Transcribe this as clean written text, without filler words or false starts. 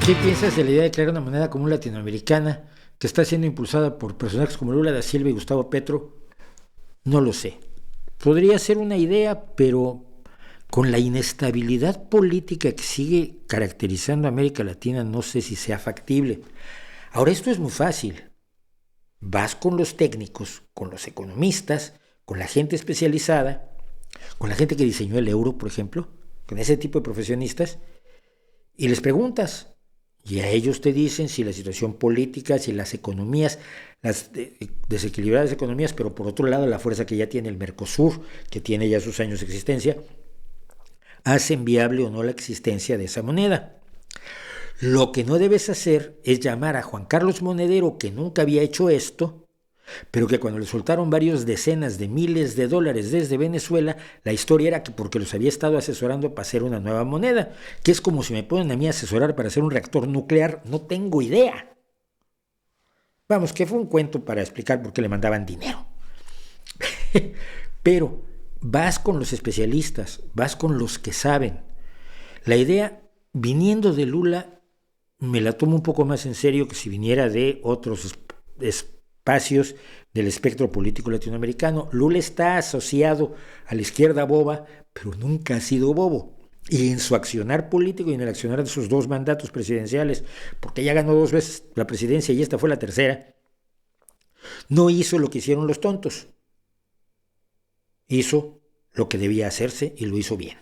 ¿Qué piensas de la idea de crear una moneda común latinoamericana que está siendo impulsada por personajes como Lula da Silva y Gustavo Petro? No lo sé. Podría ser una idea, pero con la inestabilidad política que sigue caracterizando a América Latina, no sé si sea factible. Ahora, esto es muy fácil. Vas con los técnicos, con los economistas, con la gente especializada, con la gente que diseñó el euro, por ejemplo, con ese tipo de profesionistas, y les preguntas. Y a ellos te dicen si la situación política, si las economías, las desequilibradas economías, pero por otro lado la fuerza que ya tiene el Mercosur, que tiene ya sus años de existencia, hacen viable o no la existencia de esa moneda. Lo que no debes hacer es llamar a Juan Carlos Monedero, que nunca había hecho esto, pero que cuando le soltaron varios decenas de miles de dólares desde Venezuela, la historia era que porque los había estado asesorando para hacer una nueva moneda, que es como si me ponen a mí a asesorar para hacer un reactor nuclear, no tengo idea. Vamos, que fue un cuento para explicar por qué le mandaban dinero. Pero vas con los especialistas, vas con los que saben. La idea, viniendo de Lula, me la tomo un poco más en serio que si viniera de otros espacios del espectro político latinoamericano. Lula está asociado a la izquierda boba, pero nunca ha sido bobo. Y en su accionar político y en el accionar de sus dos mandatos presidenciales, porque ya ganó 2 veces la presidencia y esta fue la tercera, no hizo lo que hicieron los tontos. Hizo lo que debía hacerse y lo hizo bien.